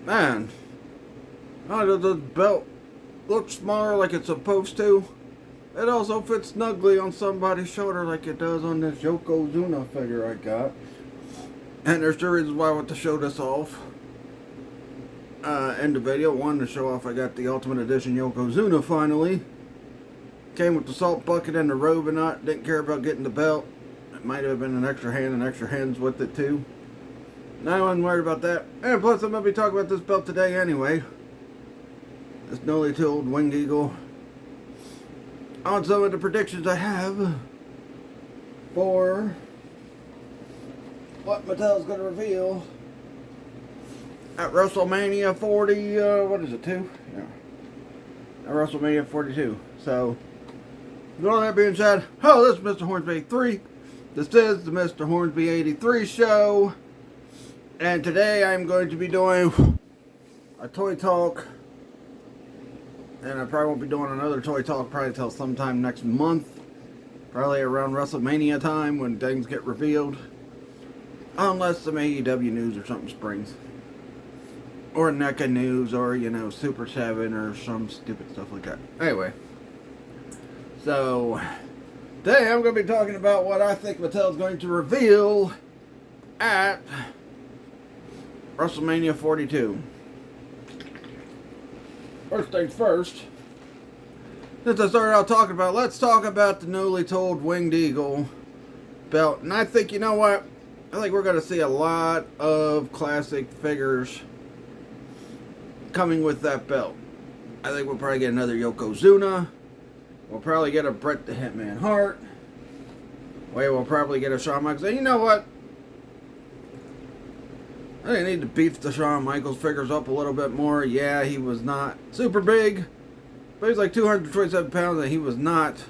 Man, how does this belt look smaller like it's supposed to? It also fits snugly on somebody's shoulder like it does on this Yokozuna figure I got. And there's two reasons why I want to show this off. In the video, one, to show off I got the Ultimate Edition Yokozuna finally. Came with the salt bucket and the robe and not. Didn't care about getting the belt. It might have been an extra hand and extra hands with it too. I wasn't worried about that. And plus I'm going to be talking about this belt today anyway. This newly tooled Winged Eagle. On some of the predictions I have for what Mattel's going to reveal at WrestleMania 40, what is it, 2? Yeah. At WrestleMania 42. So, with all that being said, hello, this is Mr. Hornsby 83. This is the Mr. Hornsby 83 show. And today I'm going to be doing a toy talk. And I probably won't be doing another toy talk probably until sometime next month. Probably around WrestleMania time when things get revealed. Unless some AEW news or something springs. Or NECA news or, you know, Super 7 or some stupid stuff like that. Anyway. So, today I'm going to be talking about what I think Mattel's going to reveal at WrestleMania 42. First things first, since I started out talking about, let's talk about the newly tooled Winged Eagle belt. And I think, you know what? I think we're going to see a lot of classic figures coming with that belt. I think we'll probably get another Yokozuna. We'll probably get a Bret the Hitman Hart. We'll probably get a Shawn Michaels. And you know what? I think I need to beef the Shawn Michaels figures up a little bit more. Yeah, he was not super big, but he was like 227 pounds, and he was not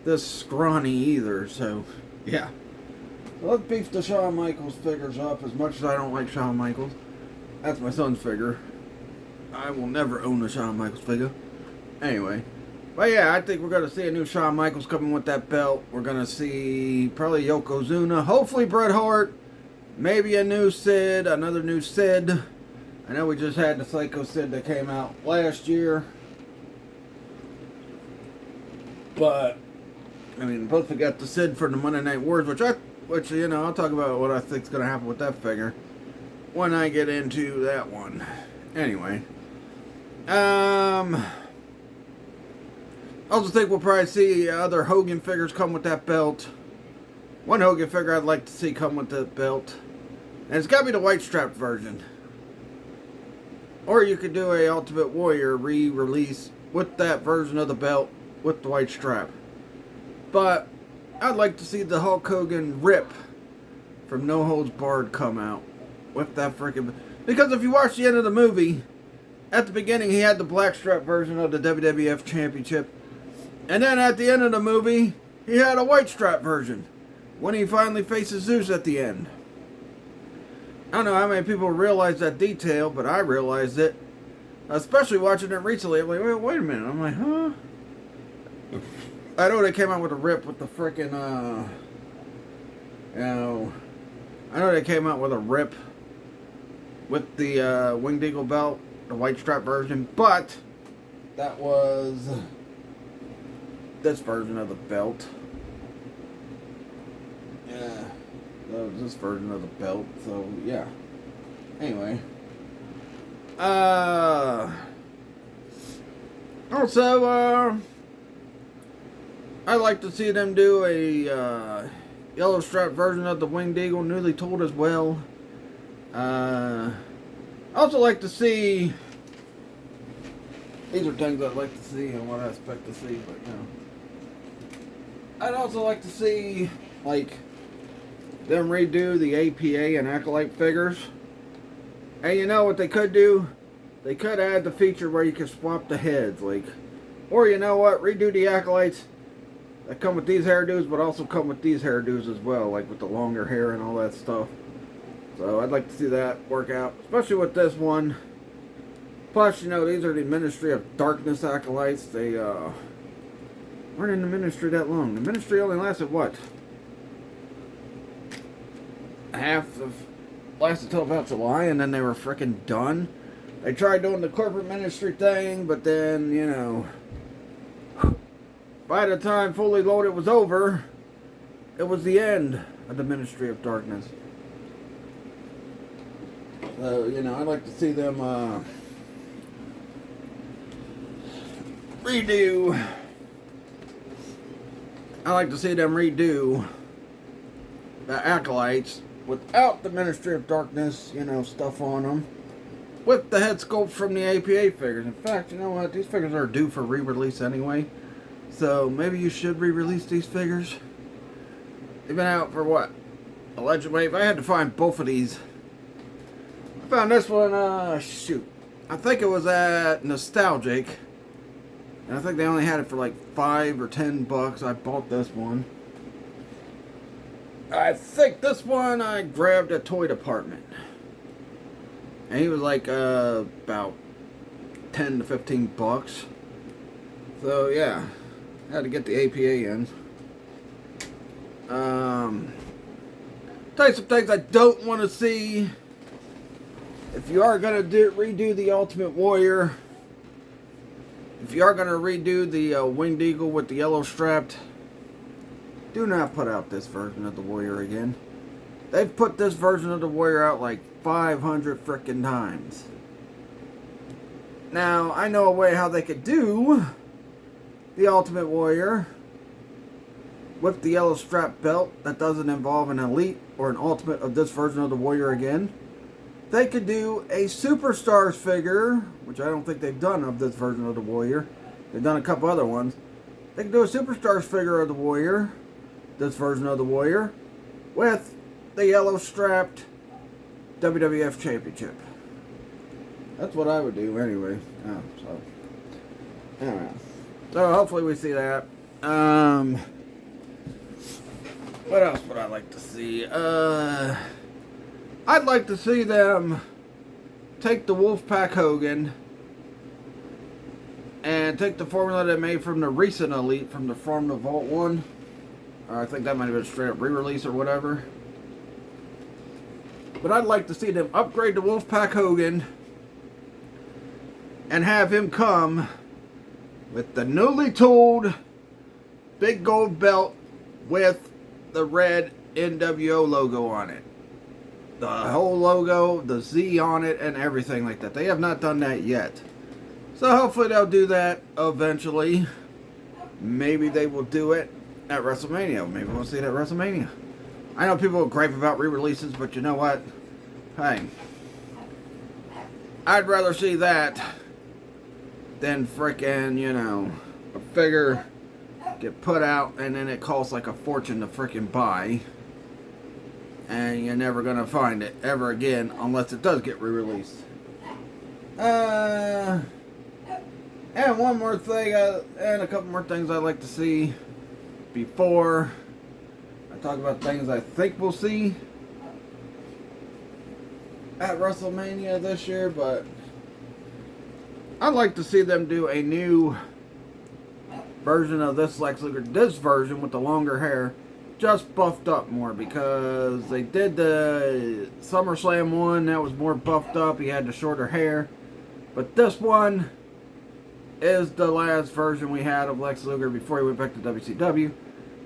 this scrawny either. So, yeah. Let's beef the Shawn Michaels figures up as much as I don't like Shawn Michaels. That's my son's figure. I will never own a Shawn Michaels figure. Anyway. But yeah, I think we're going to see a new Shawn Michaels coming with that belt. We're going to see probably Yokozuna. Hopefully Bret Hart. Maybe a new Sid, another new Sid. I know we just had the Psycho Sid that came out last year. But, I mean, plus we got the Sid for the Monday Night Wars, which you know, I'll talk about what I think's going to happen with that figure when I get into that one. Anyway. I also think we'll probably see other Hogan figures come with that belt. One Hogan figure I'd like to see come with the belt. And it's got to be the white strap version. Or you could do a Ultimate Warrior re-release with that version of the belt with the white strap. But I'd like to see the Hulk Hogan Rip from No Holds Barred come out with that freaking... Because if you watch the end of the movie, at the beginning he had the black strap version of the WWF Championship. And then at the end of the movie, he had a white strap version. When he finally faces Zeus at the end. I don't know how many people realize that detail, but I realized it. Especially watching it recently. I'm like, wait a minute. I'm like, huh? I know they came out with a rip with the frickin', you know... I know they came out with a rip with the Winged Eagle belt, the white strap version, but that was this version of the belt. Yeah, that was this version of the belt, so yeah. Anyway. Also, I'd like to see them do a yellow strap version of the Winged Eagle, newly tooled as well. I also like to see, these are things I'd like to see and what I expect to see, but you know. I'd also like to see, like, them redo the APA and Acolyte figures. And you know what they could do? They could add the feature where you can swap the heads, like, or you know what? Redo the Acolytes that come with these hairdos, but also come with these hairdos as well, like with the longer hair and all that stuff. So I'd like to see that work out, especially with this one. Plus, you know, these are the Ministry of Darkness Acolytes. They weren't in the Ministry that long. The Ministry only lasted, what? Lasted till about July, and then they were freaking done. They tried doing the corporate ministry thing, but then, you know, by the time Fully Loaded was over, it was the end of the Ministry of Darkness. So, you know, I'd like to see them redo. I like to see them redo the Acolytes without the Ministry of Darkness, you know, stuff on them, with the head sculpt from the APA figures. In fact, you know what? These figures are due for re-release anyway. So maybe you should re-release these figures. They've been out for what? Allegedly, if I had to find both of these. I found this one, shoot. I think it was at Nostalgic. And I think they only had it for like $5 or $10. I bought this one. I think this one I grabbed at Toy Department. And he was like about 10 to 15 bucks. So yeah, I had to get the APA in. Tell you some things I don't want to see. If you are going to redo the Ultimate Warrior, if you are going to redo the Winged Eagle with the yellow strapped, do not put out this version of the Warrior again. They've put this version of the Warrior out like 500 frickin' times. Now, I know a way how they could do the Ultimate Warrior with the yellow strap belt that doesn't involve an Elite or an Ultimate of this version of the Warrior again. They could do a Superstars figure, which I don't think they've done of this version of the Warrior. They've done a couple other ones. They could do a Superstars figure of the Warrior, this version of the Warrior, with the yellow strapped WWF Championship. That's what I would do anyway. Oh, so anyway. So hopefully we see that. What else would I like to see? I'd like to see them take the Wolfpack Hogan and take the formula they made from the recent Elite, from the Vault one. I think that might have been a straight up re-release or whatever. But I'd like to see them upgrade the Wolfpack Hogan and have him come with the newly tooled big gold belt with the red NWO logo on it. The whole logo, the Z on it, and everything like that. They have not done that yet. So hopefully they'll do that eventually. Maybe they will do it at WrestleMania. Maybe we'll see it at WrestleMania. I know people gripe about re-releases, but you know what? Hey, I'd rather see that than frickin', you know, a figure get put out and then it costs like a fortune to frickin' buy. And you're never going to find it ever again unless it does get re-released. And one more thing, and a couple more things I'd like to see before I talk about things I think we'll see at WrestleMania this year, but I'd like to see them do a new version of this Lex Luger, this version with the longer hair, just buffed up more, because they did the SummerSlam one that was more buffed up. He had the shorter hair, but this one is the last version we had of Lex Luger before he went back to WCW.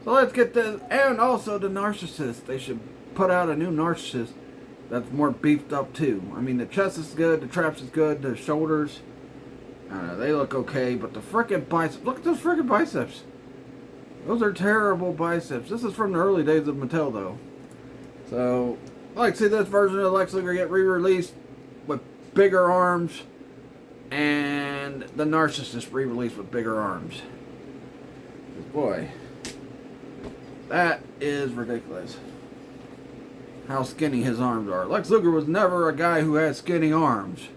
So let's get this, and also the Narcissist. They should put out a new Narcissist that's more beefed up too. I mean, the chest is good, the traps is good, the shoulders, they look okay, but the frickin' biceps, look at those frickin' biceps. Those are terrible biceps. This is from the early days of Mattel, though. So, I'd like to see this version of Lex Luger get re-released with bigger arms, and the Narcissist re-released with bigger arms. Boy, that is ridiculous. How skinny his arms are. Lex Luger was never a guy who had skinny arms.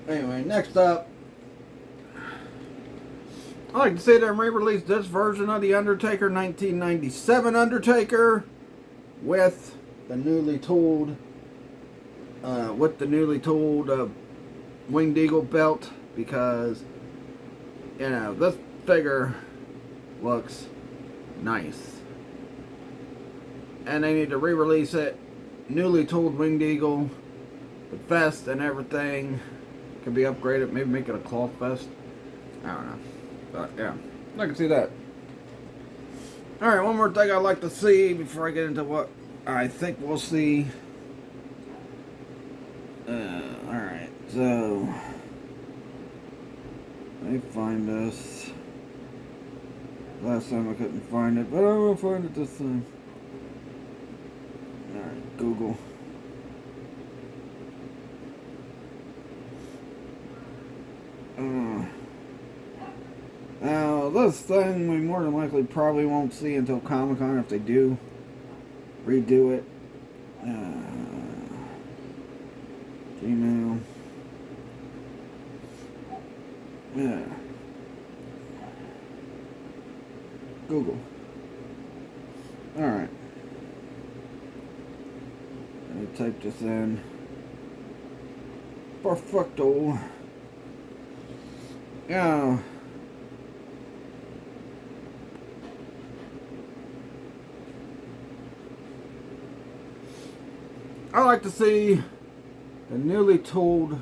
Anyway, next up, I'd like to see them re-release this version of The Undertaker, 1997 Undertaker, with the newly tooled, Winged Eagle belt, because, you know, this figure looks nice. And they need to re-release it newly tooled winged eagle, the vest and everything can be upgraded. Maybe make it a cloth vest. I don't know. But yeah, I can see that. Alright, one more thing I'd like to see before I get into what I think we'll see. Alright, so let me find this. Last time I couldn't find it, but I will find it this time. Alright, Google. Now, this thing we more than likely probably won't see until Comic-Con if they do redo it. Gmail. Yeah. Google. Alright. Let me type this in. Perfecto. Yeah. I like to see the newly tooled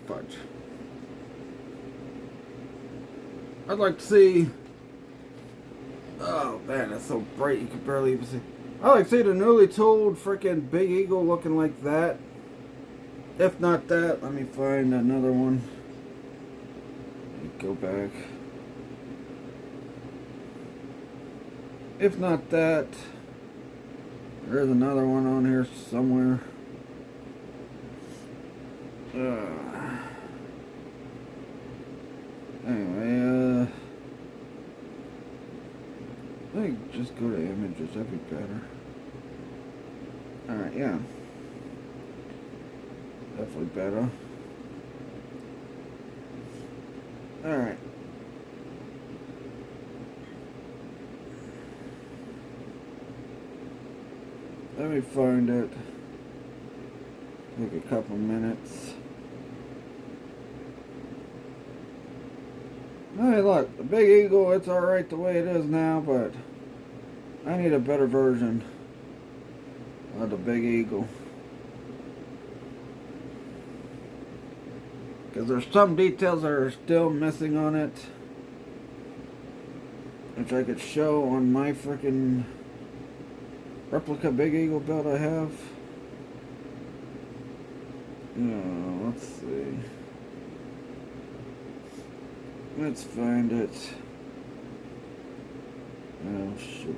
fudge. I'd like to see. Oh man, that's so bright you can barely even see. I like to see the newly tooled freaking Big Eagle looking like that. If not that, let me find another one. Let me go back. If not that, there's another one on here somewhere. Anyway, I think just go to images, that'd be better. Alright, yeah. Definitely better. Alright. Let me find it. Take a couple minutes. Hey, look, the Big Eagle, it's alright the way it is now, but I need a better version of the Big Eagle. Because there's some details that are still missing on it, which I could show on my freaking replica Big Eagle belt I have. Let's see. Let's find it. Oh, shoot.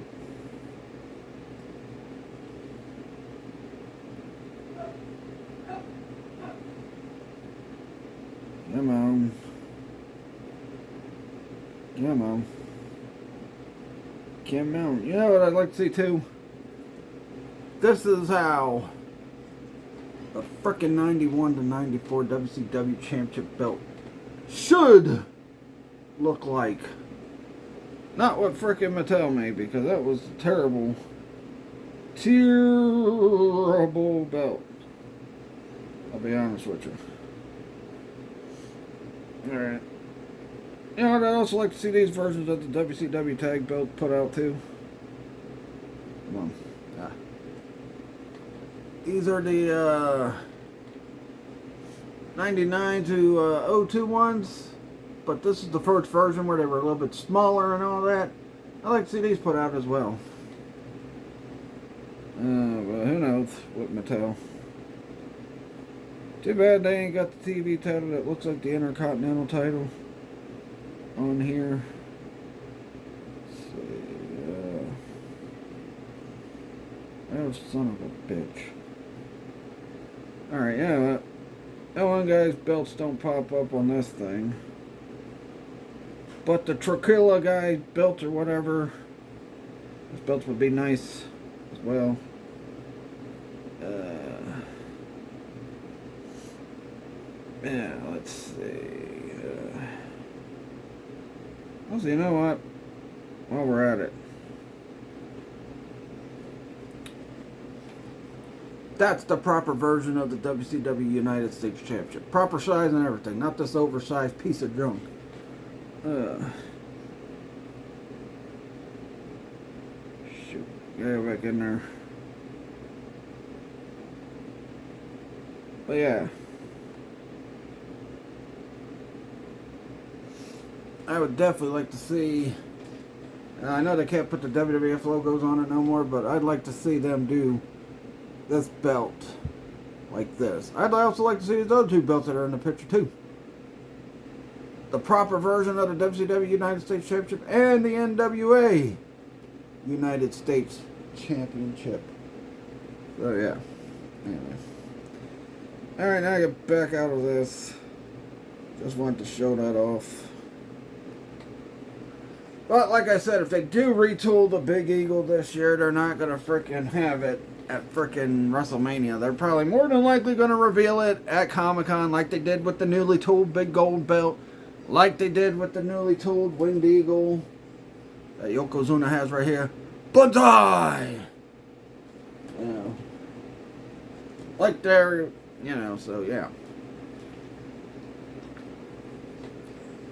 Come on. Come on. Come on. You know what I'd like to see too? This is how a frickin' 91 to 94 WCW Championship belt should look like. Not what frickin' Mattel made, because that was a terrible, terrible belt. I'll be honest with you. Alright. You know what, I'd also like to see these versions of the WCW tag belt put out too. Come on. These are the 99 to 02 ones, but this is the first version where they were a little bit smaller and all that. I'd like to see these put out as well. But who knows with Mattel. Too bad they ain't got the TV title that looks like the Intercontinental title on here. Let's see. Oh, son of a bitch. Alright, yeah, that one guy's belts don't pop up on this thing. But the Trachilla guy belt or whatever, his belts would be nice as well. Yeah, let's see. Also, you know what? While we're at it, that's the proper version of the WCW United States Championship. Proper size and everything. Not this oversized piece of junk. Shoot. Get it back in there. But yeah. I would definitely like to see... I know they can't put the WWF logos on it no more, but I'd like to see them do this belt like this. I'd also like to see those other two belts that are in the picture too. The proper version of the WCW United States Championship and the NWA United States Championship. So yeah. Anyway. Alright, now I get back out of this. Just wanted to show that off. But like I said, if they do retool the Big Eagle this year, they're not going to frickin' have it at frickin' WrestleMania. They're probably more than likely going to reveal it at Comic-Con like they did with the newly tooled Big Gold Belt. Like they did with the newly tooled Winged Eagle that Yokozuna has right here. Banzai! You know. Like they're, you know, so yeah.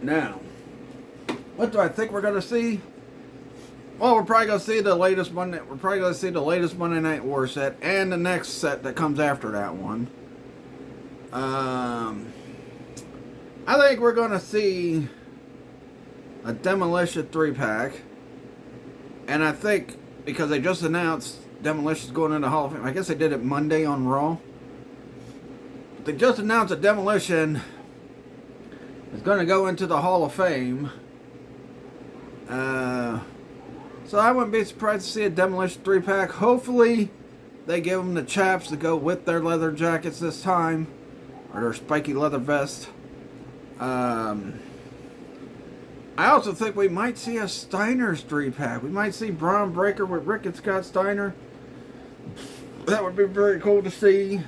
Now, what do I think we're gonna see? Well, we're probably gonna see the latest one. We're probably gonna see the latest Monday Night War set and the next set that comes after that one. I think we're gonna see a Demolition 3-pack, and I think because they just announced Demolition's going into Hall of Fame. I guess they did it Monday on Raw. But they just announced that Demolition is going to go into the Hall of Fame. So I wouldn't be surprised to see a Demolition 3-pack. Hopefully they give them the chaps to go with their leather jackets this time, or their spiky leather vest. I also think we might see a Steiner's 3-pack. We might see Braun Breaker with Rick and Scott Steiner. That would be very cool to see.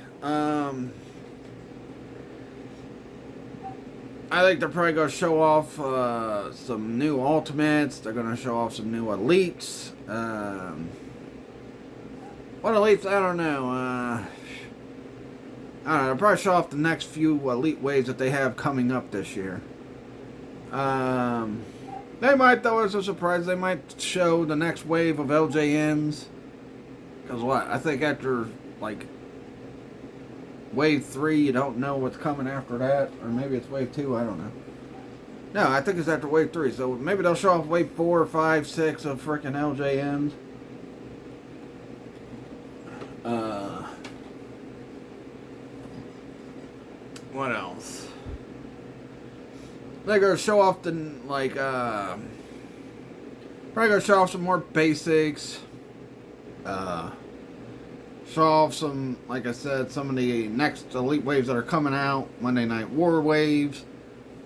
I think they're probably going to show off some new Ultimates. They're going to show off some new Elites. What Elites? I don't know. I don't know. They'll probably show off the next few Elite waves that they have coming up this year. They might, though, as a surprise, they might show the next wave of LJNs. Because what? I think after, like, Wave 3, you don't know what's coming after that. Or maybe it's Wave 2, I don't know. No, I think it's after Wave 3. So maybe they'll show off Wave 4, 5, 6 of freaking LJNs. What else? They're going to show off the, like, probably going to show off some more basics. Show off some, like I said, some of the next Elite waves that are coming out. Monday Night War waves.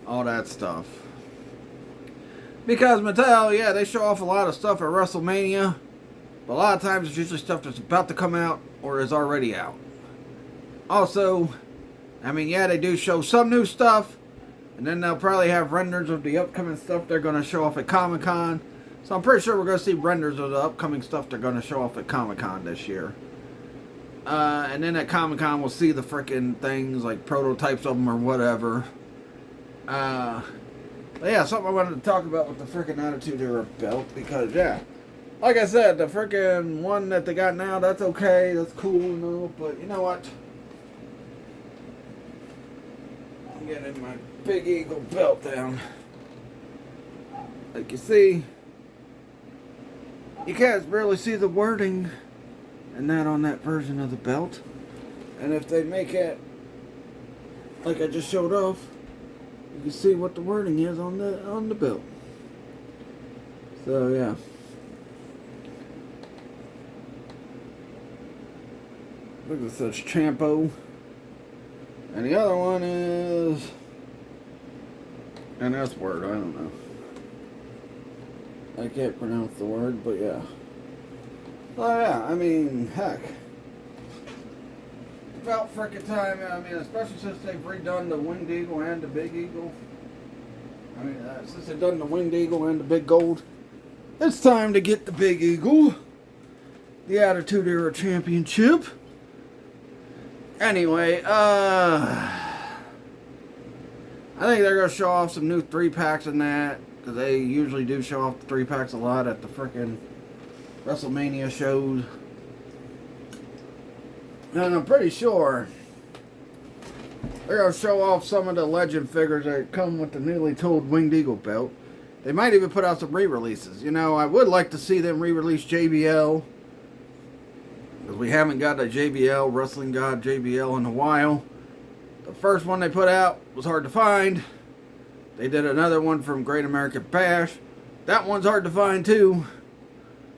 All that stuff. Because Mattel, yeah, they show off a lot of stuff at WrestleMania. But a lot of times it's usually stuff that's about to come out or is already out. Also, I mean, yeah, they do show some new stuff. And then they'll probably have renders of the upcoming stuff they're going to show off at Comic-Con. So I'm pretty sure we're going to see renders of the upcoming stuff they're going to show off at Comic-Con this year. And then at Comic-Con we'll see the frickin' things like prototypes of them or whatever. But yeah, something I wanted to talk about with the frickin' Attitude Era belt. Because, yeah, like I said, the frickin' one that they got now, that's okay. That's cool and all. But you know what? I'm getting my Big Eagle belt down. Like you see, you can't barely see the wording and that on that version of the belt. And if they make it like I just showed off, you can see what the wording is on the belt. So yeah. Look, it says Champo. And the other one is an S word, I don't know. I can't pronounce the word, but yeah. Oh yeah, I mean, heck. About frickin' time, I mean, especially since they've redone the Winged Eagle and the Big Eagle. I mean, since they've done the Winged Eagle and the Big Gold, it's time to get the Big Eagle. The Attitude Era Championship. Anyway, I think they're going to show off some new 3-packs and that. Because they usually do show off the 3-packs a lot at the frickin' WrestleMania shows. And I'm pretty sure They're going to show off some of the legend figures that come with the newly tooled Winged Eagle belt. They might even put out some re-releases. You know, I would like to see them re-release JBL. Because we haven't got a JBL, Wrestling God JBL, in a while. The first one they put out was hard to find. They did another one from Great American Bash. That one's hard to find too.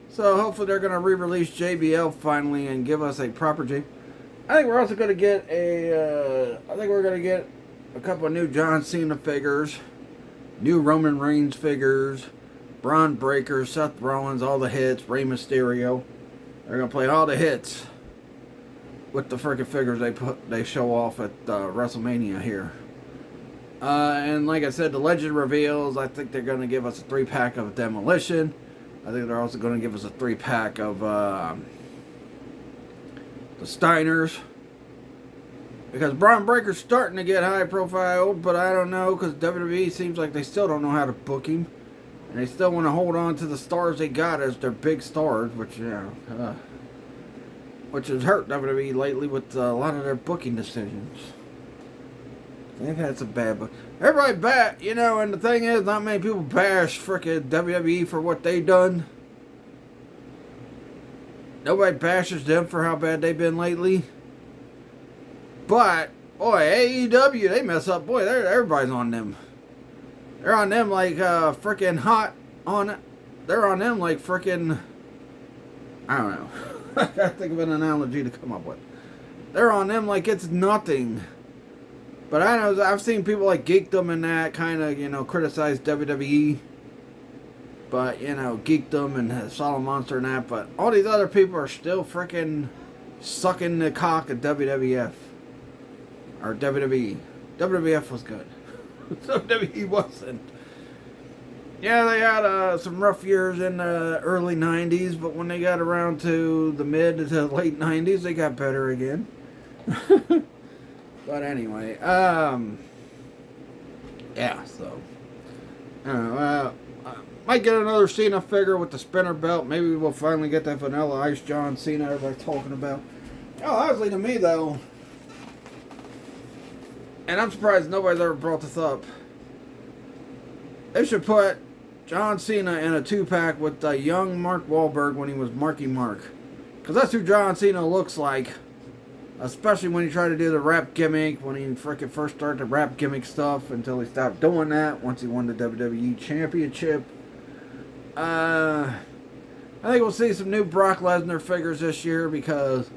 So hopefully they're going to re-release JBL finally and give us a proper JBL. I think we're also going to get a couple of new John Cena figures, new Roman Reigns figures, Braun Breaker, Seth Rollins, all the hits, Rey Mysterio. They're going to play all the hits with the freaking figures they show off at WrestleMania here. And like I said, the Legend reveals, I think they're going to give us a 3-pack of Demolition. I think they're also going to give us a 3-pack of the Steiners. Because Braun Breaker's starting to get high profile, but I don't know, because WWE seems like they still don't know how to book him. And they still want to hold on to the stars they got as their big stars, which, which has hurt WWE lately with a lot of their booking decisions. They've had some bad book. Everybody and the thing is, not many people bash frickin' WWE for what they done. Nobody bashes them for how bad they've been lately. But, boy, AEW, they mess up. Boy, everybody's on them. They're on them like frickin' hot on it. They're on them like frickin', I don't know. I gotta think of an analogy to come up with. They're on them like it's nothing. But I know I've seen people like Geekdom and that kind of, criticize WWE. But, Geekdom and Solid Monster and that. But all these other people are still freaking sucking the cock at WWF. Or WWE. WWF was good. WWE wasn't. Yeah, they had some rough years in the early 90s. But when they got around to the mid to late 90s, they got better again. But anyway, yeah, so, might get another Cena figure with the spinner belt. Maybe we'll finally get that Vanilla Ice John Cena everybody's talking about. Oh, honestly, to me, though, and I'm surprised nobody's ever brought this up, they should put John Cena in a 2-pack with the young Mark Wahlberg when he was Marky Mark. Because that's who John Cena looks like. Especially when he tried to do the rap gimmick, when he frickin' first started the rap gimmick stuff, until he stopped doing that once he won the WWE Championship. I think we'll see some new Brock Lesnar figures this year, because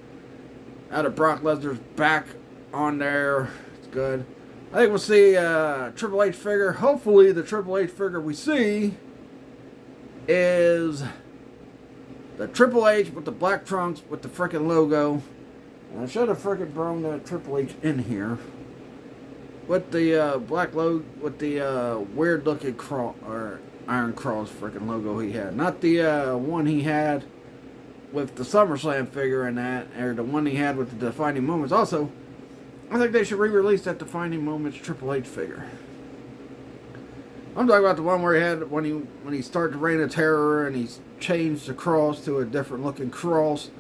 now that Brock Lesnar's back on there, it's good. I think we'll see a Triple H figure. Hopefully the Triple H figure we see is the Triple H with the black trunks with the frickin' logo. I should have frickin' brought the Triple H in here with the black logo, with the weird looking cross or Iron Cross frickin' logo he had. Not the one he had with the SummerSlam figure and that, or the one he had with the Defining Moments. Also, I think they should re-release that Defining Moments Triple H figure. I'm talking about the one where he had when he started the Reign of Terror and he changed the cross to a different looking cross.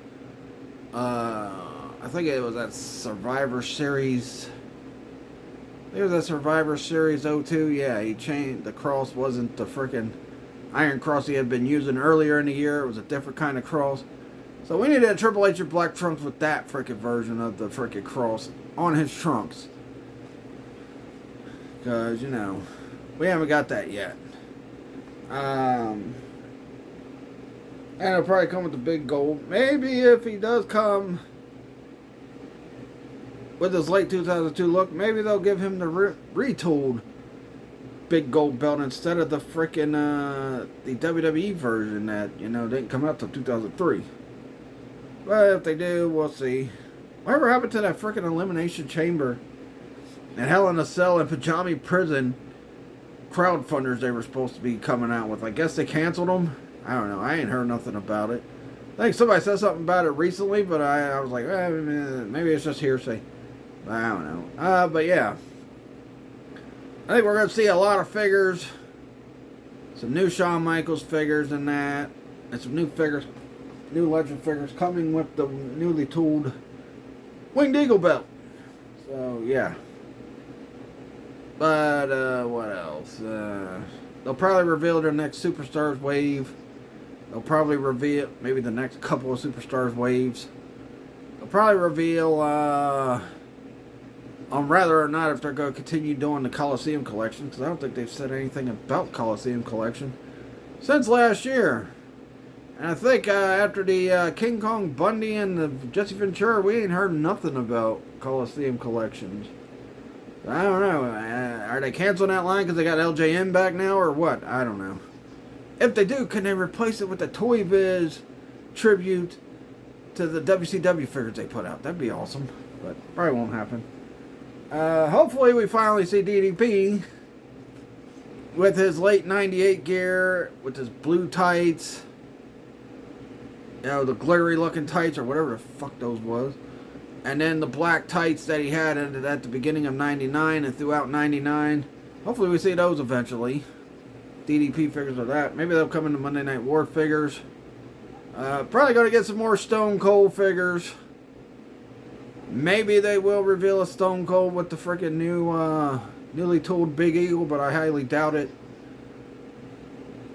I think it was that Survivor Series. It was that Survivor Series 02. Yeah, he changed. The cross wasn't the frickin' Iron Cross he had been using earlier in the year. It was a different kind of cross. So we needed a Triple H with black trunks with that frickin' version of the frickin' cross on his trunks. Because, we haven't got that yet. And it'll probably come with the big gold. Maybe if he does come with his late 2002 look, maybe they'll give him the retooled big gold belt instead of the frickin' the WWE version that, didn't come out till 2003. But if they do, we'll see. Whatever happened to that frickin' Elimination Chamber and Hell in a Cell and Pajami Prison crowdfunders they were supposed to be coming out with? I guess they canceled them. I don't know. I ain't heard nothing about it. I think somebody said something about it recently, but I was like, maybe it's just hearsay. I don't know. But yeah. I think we're going to see a lot of figures. Some new Shawn Michaels figures and that. And some new figures, new Legend figures coming with the newly tooled Winged Eagle belt. So, yeah. But, what else? They'll probably reveal their next Superstars wave. They'll probably reveal maybe the next couple of Superstars waves. They'll probably reveal on whether or not if they're going to continue doing the Coliseum collection, because I don't think they've said anything about Coliseum collection since last year. And I think after the King Kong Bundy and the Jesse Ventura, we ain't heard nothing about Coliseum collections. I don't know. Are they canceling that line because they got LJN back now or what? I don't know. If they do, can they replace it with the Toy Biz tribute to the WCW figures they put out? That'd be awesome. But probably won't happen. Hopefully we finally see DDP with his late 98 gear, with his blue tights. You know, the glittery looking tights or whatever the fuck those was. And then the black tights that he had at the beginning of 99 and throughout 99. Hopefully we see those eventually. DDP figures of that. Maybe they'll come into Monday Night War figures. Probably going to get some more Stone Cold figures. Maybe they will reveal a Stone Cold with the freaking new, newly tooled Big Eagle, but I highly doubt it.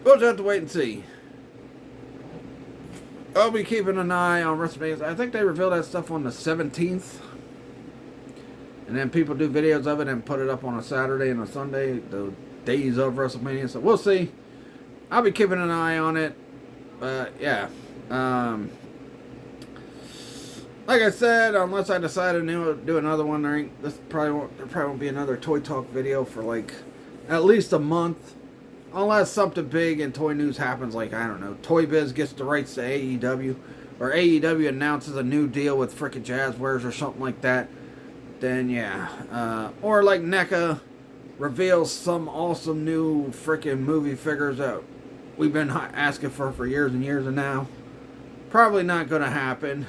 We'll just have to wait and see. I'll be keeping an eye on WrestleMania. I think they reveal that stuff on the 17th. And then people do videos of it and put it up on a Saturday and a Sunday, the days of WrestleMania. So we'll see. I'll be keeping an eye on it. But yeah. Like I said, unless I decide to do another one, there probably won't be another Toy Talk video for like at least a month. Unless something big in toy news happens, like, I don't know, Toy Biz gets the rights to AEW, or AEW announces a new deal with frickin' Jazzwares or something like that, then yeah. Or like NECA reveals some awesome new frickin' movie figures that we've been asking for years and years, and now probably not going to happen.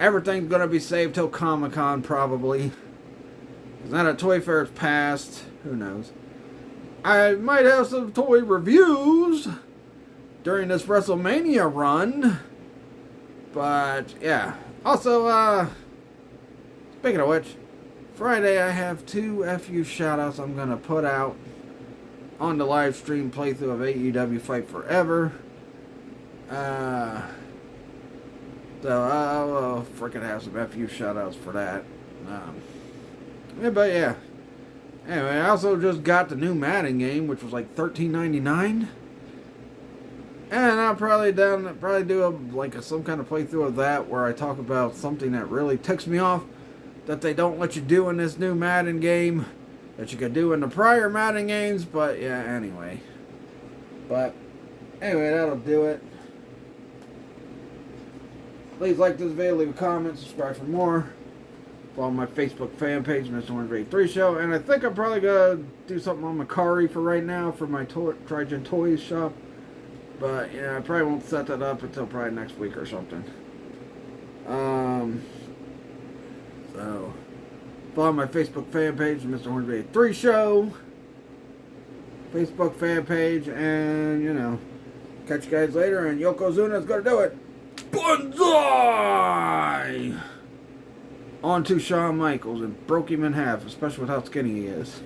Everything's going to be saved till Comic-Con, probably. Because now that Toy Fair's passed, who knows. I might have some toy reviews during this WrestleMania run. But, yeah. Also, speaking of which, Friday I have 2 FU shoutouts I'm going to put out on the live stream playthrough of AEW Fight Forever. So I'll freaking have some FU shoutouts for that. Yeah, but yeah. Anyway, I also just got the new Madden game, which was like $13.99, and I'll probably do some kind of playthrough of that where I talk about something that really ticks me off that they don't let you do in this new Madden game that you could do in the prior Madden games. But yeah, anyway. But anyway, that'll do it. Please like this video, leave a comment, subscribe for more. Follow my Facebook fan page, Mr. 183 Show. And I think I'm probably going to do something on Macari for right now for my Trigen Toys shop. But, yeah, I probably won't set that up until probably next week or something. So, follow my Facebook fan page, Mr. 183 Show. Facebook fan page. And, you know, catch you guys later. And Yokozuna's going to do it. Banzai! On to Shawn Michaels and broke him in half, especially with how skinny he is.